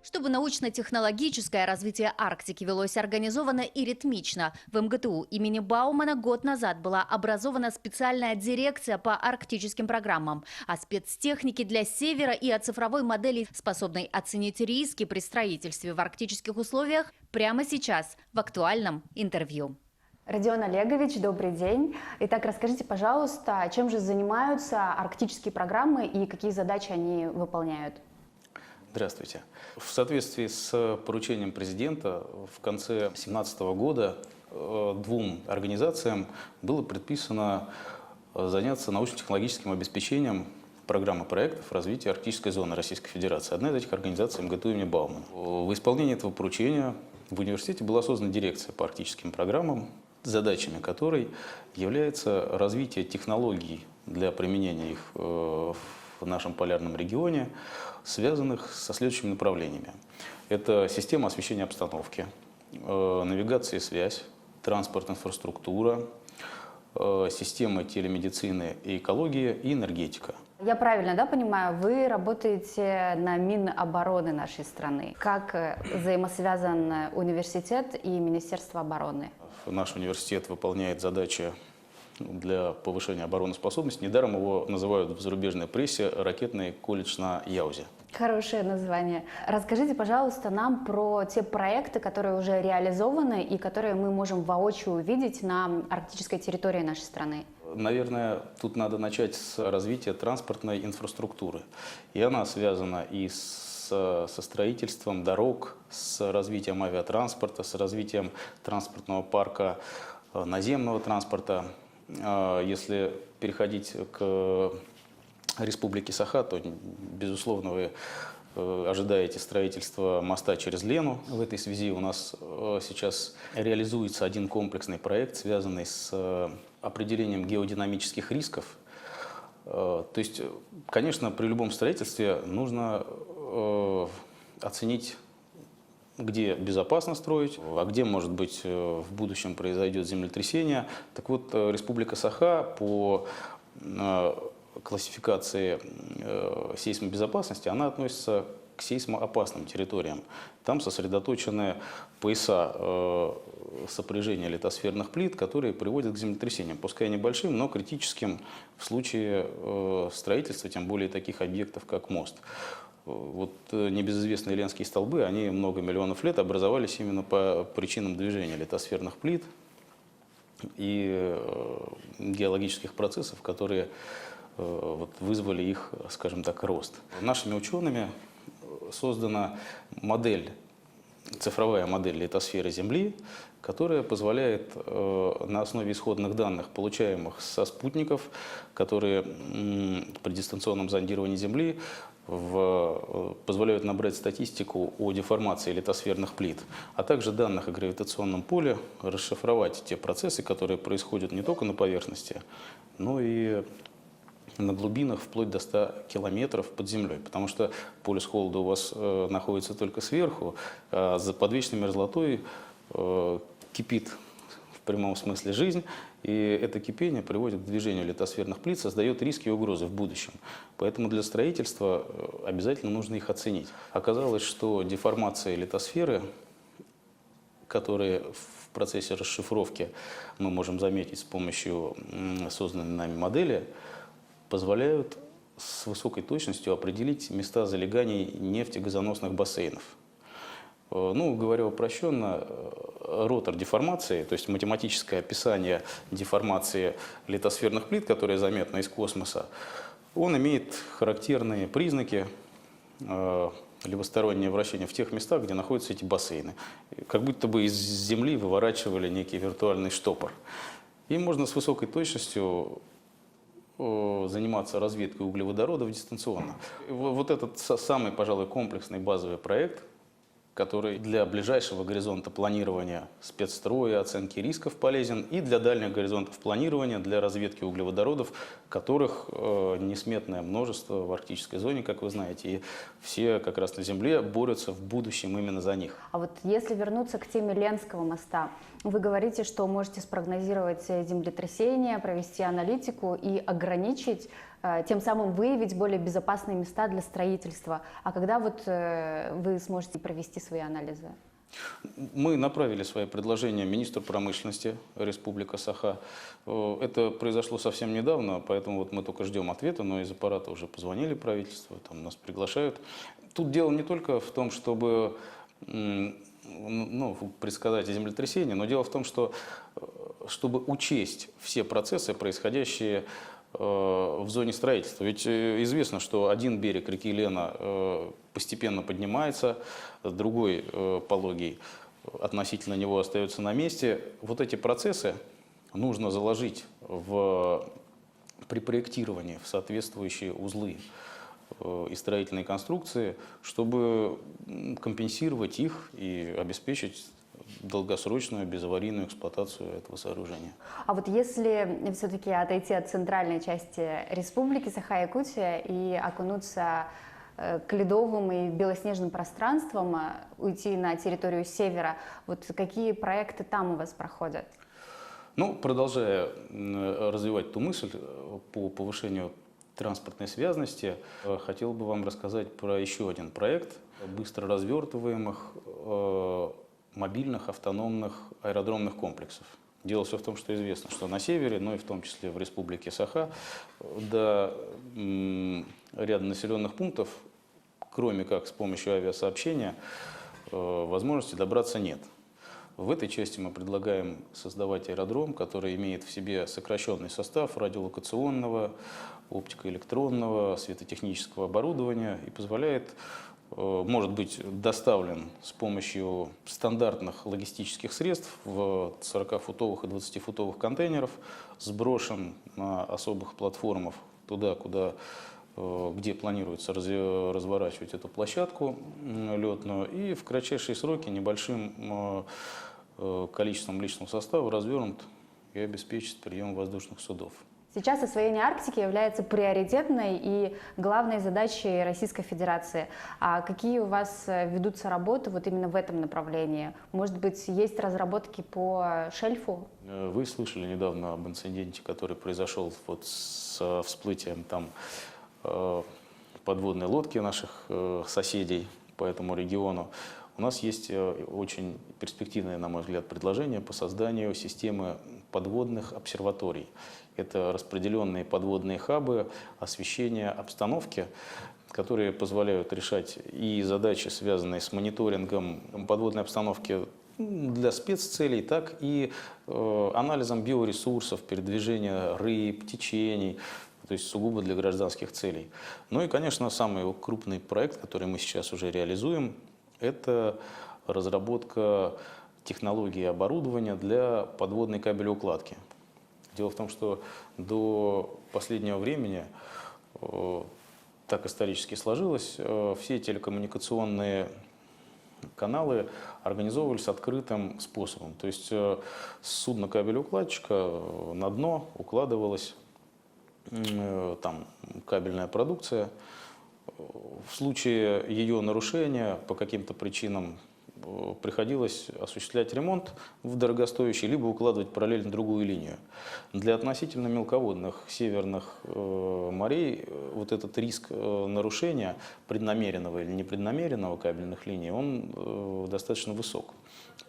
Чтобы научно-технологическое развитие Арктики велось организованно и ритмично, в МГТУ имени Баумана год назад была образована специальная дирекция по арктическим программам, о спецтехнике для Севера и о цифровой модели, способной оценить риски при строительстве в арктических условиях, прямо сейчас в актуальном интервью. Родион Олегович, добрый день. Итак, расскажите, пожалуйста, чем же занимаются арктические программы и какие задачи они выполняют? Здравствуйте. В соответствии с поручением президента в конце 2017 года двум организациям было предписано заняться научно-технологическим обеспечением программы проектов развития арктической зоны Российской Федерации. Одна из этих организаций МГТУ имени Баумана. В исполнении этого поручения в университете была создана дирекция по арктическим программам, задачами которой является развитие технологий для применения их в нашем полярном регионе, связанных со следующими направлениями. Это система освещения обстановки, навигация и связь, транспорт, инфраструктура, система телемедицины и экология и энергетика. Я правильно, понимаю, вы работаете на Минобороны нашей страны. Как взаимосвязан университет и Министерство обороны? Наш университет выполняет задачи для повышения обороноспособности. Недаром его называют в зарубежной прессе «Ракетный колледж на Яузе». Хорошее название. Расскажите, пожалуйста, нам про те проекты, которые уже реализованы и которые мы можем воочию увидеть на арктической территории нашей страны. Наверное, тут надо начать с развития транспортной инфраструктуры. И она связана и со строительством дорог, с развитием авиатранспорта, с развитием транспортного парка, наземного транспорта. Если переходить к Республике Саха, то, безусловно, вы ожидаете строительства моста через Лену. В этой связи у нас сейчас реализуется один комплексный проект, связанный с определением геодинамических рисков. То есть, конечно, при любом строительстве нужно оценить, где безопасно строить, а где, может быть, в будущем произойдет землетрясение. Так вот, Республика Саха по классификации сейсмобезопасности, она относится к сейсмоопасным территориям. Там сосредоточены пояса сопряжения литосферных плит, которые приводят к землетрясениям, пускай небольшим, но критическим в случае строительства, тем более таких объектов, как мост. Вот небезызвестные Ленские столбы, они много миллионов лет образовались именно по причинам движения литосферных плит и геологических процессов, которые вызвали их, скажем так, рост. Нашими учеными создана модель, цифровая модель литосферы Земли, которая позволяет на основе исходных данных, получаемых со спутников, которые при дистанционном зондировании Земли позволяют набрать статистику о деформации литосферных плит, а также данных о гравитационном поле, расшифровать те процессы, которые происходят не только на поверхности, но и на глубинах вплоть до 100 километров под землей, потому что полюс холода у вас находится только сверху, а за подвечной мерзлотой кипит в прямом смысле жизнь, и это кипение приводит к движению литосферных плит, создает риски и угрозы в будущем. Поэтому для строительства обязательно нужно их оценить. Оказалось, что деформация литосферы, которые в процессе расшифровки мы можем заметить с помощью созданной нами модели, позволяют с высокой точностью определить места залеганий нефтегазоносных бассейнов. Ну, говоря упрощенно, ротор деформации, то есть математическое описание деформации литосферных плит, которые заметны из космоса, он имеет характерные признаки, левостороннее вращение в тех местах, где находятся эти бассейны. Как будто бы из Земли выворачивали некий виртуальный штопор. И можно с высокой точностью заниматься разведкой углеводородов дистанционно. Вот этот самый, пожалуй, комплексный базовый проект, который для ближайшего горизонта планирования спецстроя, оценки рисков полезен, и для дальних горизонтов планирования, для разведки углеводородов, которых несметное множество в арктической зоне, как вы знаете, и все как раз на Земле борются в будущем именно за них. А вот если вернуться к теме Ленского моста, Вы говорите, что можете спрогнозировать землетрясения, провести аналитику и ограничить, тем самым выявить более безопасные места для строительства. А когда вот вы сможете провести свои анализы? Мы направили свои предложения министру промышленности Республика Саха. Это произошло совсем недавно, поэтому вот мы только ждем ответа, но из аппарата уже позвонили правительству, там нас приглашают. Тут дело не только в том, чтобы предсказать землетрясение, но дело в том, что чтобы учесть все процессы, происходящие в зоне строительства. Ведь известно, что один берег реки Лена постепенно поднимается, другой пологий относительно него остается на месте. Вот эти процессы нужно заложить при проектировании в соответствующие узлы и строительные конструкции, чтобы компенсировать их и обеспечить долгосрочную безаварийную эксплуатацию этого сооружения. А вот если все-таки отойти от центральной части республики Саха-Якутия и окунуться к ледовым и белоснежным пространствам, уйти на территорию севера, вот какие проекты там у вас проходят? Ну, продолжая развивать ту мысль по повышению транспортной связности, хотел бы вам рассказать про еще один проект быстро развертываемых мобильных автономных аэродромных комплексов. Дело все в том, что известно, что на севере, но и в том числе в республике Саха, до ряда населенных пунктов, кроме как с помощью авиасообщения, возможности добраться нет. В этой части мы предлагаем создавать аэродром, который имеет в себе сокращенный состав радиолокационного, оптико-электронного, светотехнического оборудования и позволяет, может быть доставлен с помощью стандартных логистических средств в 40-футовых и 20-футовых контейнеров, сброшен на особых платформах туда, где планируется разворачивать эту площадку летную, и в кратчайшие сроки небольшим количеством личного состава развернут и обеспечит прием воздушных судов. Сейчас освоение Арктики является приоритетной и главной задачей Российской Федерации. А какие у вас ведутся работы вот именно в этом направлении? Может быть, есть разработки по шельфу? Вы слышали недавно об инциденте, который произошел вот с всплытием там подводной лодки наших соседей по этому региону. У нас есть очень перспективное, на мой взгляд, предложение по созданию системы подводных обсерваторий. Это распределенные подводные хабы освещения обстановки, которые позволяют решать и задачи, связанные с мониторингом подводной обстановки для спеццелей, так и анализом биоресурсов, передвижения рыб, течений, то есть сугубо для гражданских целей. Ну и, конечно, самый крупный проект, который мы сейчас уже реализуем, это разработка технологии и оборудования для подводной кабелеукладки. Дело в том, что до последнего времени, так исторически сложилось, все телекоммуникационные каналы организовывались открытым способом. То есть с судна кабелеукладчика на дно укладывалась там кабельная продукция. В случае ее нарушения по каким-то причинам приходилось осуществлять ремонт в дорогостоящий, либо укладывать параллельно другую линию. Для относительно мелководных северных морей вот этот риск нарушения преднамеренного или непреднамеренного кабельных линий, он достаточно высок.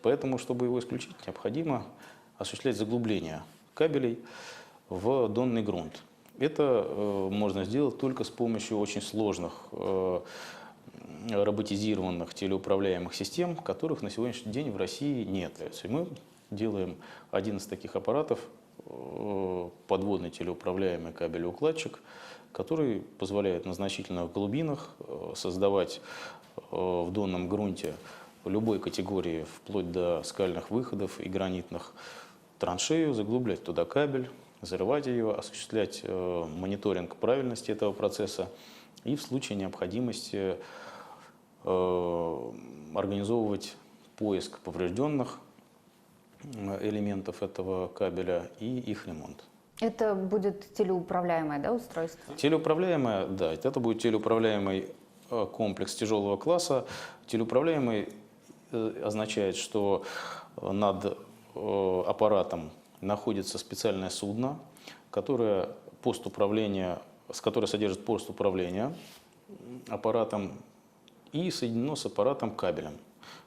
Поэтому, чтобы его исключить, необходимо осуществлять заглубление кабелей в донный грунт. Это можно сделать только с помощью очень сложных роботизированных телеуправляемых систем, которых на сегодняшний день в России нет. И мы делаем один из таких аппаратов, подводный телеуправляемый кабелеукладчик, который позволяет на значительных глубинах создавать в донном грунте любой категории, вплоть до скальных выходов и гранитных, траншею, заглублять туда кабель, взрывать ее, осуществлять мониторинг правильности этого процесса и в случае необходимости организовывать поиск поврежденных элементов этого кабеля и их ремонт. Это будет телеуправляемое, да, устройство? Телеуправляемое, да, это будет телеуправляемый комплекс тяжелого класса. Телеуправляемый означает, что над аппаратом находится специальное судно, которое с которой содержит пост управления аппаратом и соединено с аппаратом кабелем.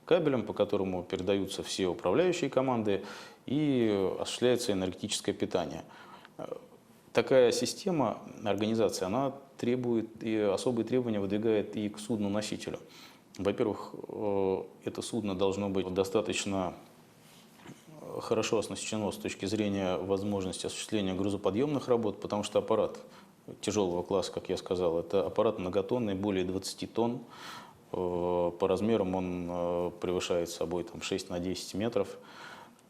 Кабелем, по которому передаются все управляющие команды и осуществляется энергетическое питание. Такая система, организация, она требует и особые требования выдвигает и к судну-носителю. Во-первых, это судно должно быть достаточно хорошо оснащено с точки зрения возможности осуществления грузоподъемных работ, потому что аппарат тяжелого класса, как я сказал, это аппарат многотонный, более 20 тонн. По размерам он превышает собой 6 на 10 метров.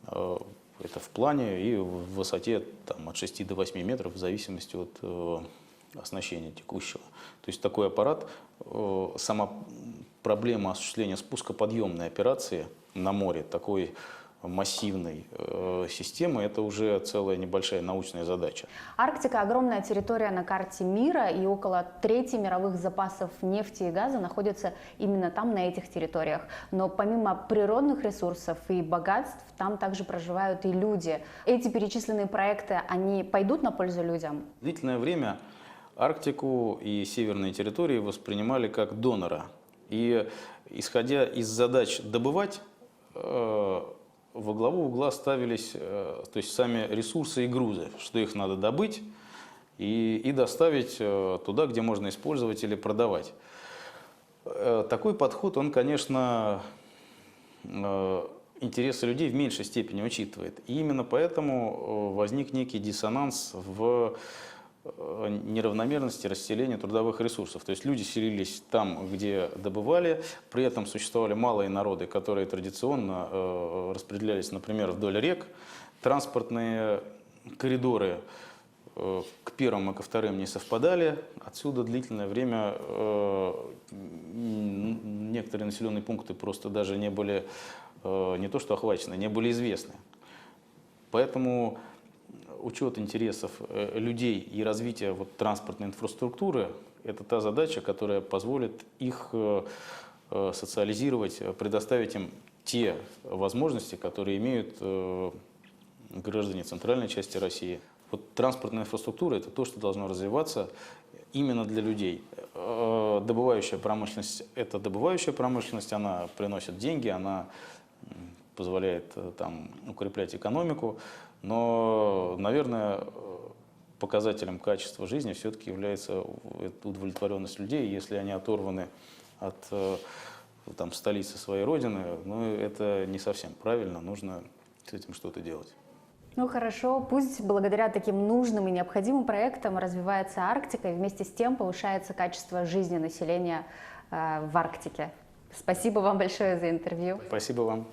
Это в плане и в высоте от 6 до 8 метров в зависимости от оснащения текущего. То есть такой аппарат, сама проблема осуществления спускоподъемной операции на море, такой массивной системы, это уже целая небольшая научная задача. Арктика – огромная территория на карте мира, и около трети мировых запасов нефти и газа находятся именно там, на этих территориях. Но помимо природных ресурсов и богатств, там также проживают и люди. Эти перечисленные проекты, они пойдут на пользу людям? Длительное время Арктику и северные территории воспринимали как донора. И исходя из задач добывать, во главу угла ставились, то есть сами ресурсы и грузы, что их надо добыть и доставить туда, где можно использовать или продавать. Такой подход, он, конечно, интересы людей в меньшей степени учитывает. И именно поэтому возник некий диссонанс в неравномерности расселения трудовых ресурсов. То есть люди селились там, где добывали, при этом существовали малые народы, которые традиционно распределялись, например, вдоль рек. Транспортные коридоры к первым и ко вторым не совпадали. Отсюда длительное время некоторые населенные пункты просто даже не были не то что охвачены, не были известны. Поэтому учет интересов людей и развитие транспортной инфраструктуры – это та задача, которая позволит их социализировать, предоставить им те возможности, которые имеют граждане центральной части России. Транспортная инфраструктура – это то, что должно развиваться именно для людей. Добывающая промышленность – это добывающая промышленность, она приносит деньги, она позволяет укреплять экономику. Но, наверное, показателем качества жизни все-таки является удовлетворенность людей. Если они оторваны от столицы своей родины, это не совсем правильно, нужно с этим что-то делать. Хорошо, пусть благодаря таким нужным и необходимым проектам развивается Арктика, и вместе с тем повышается качество жизни населения в Арктике. Спасибо вам большое за интервью. Спасибо вам.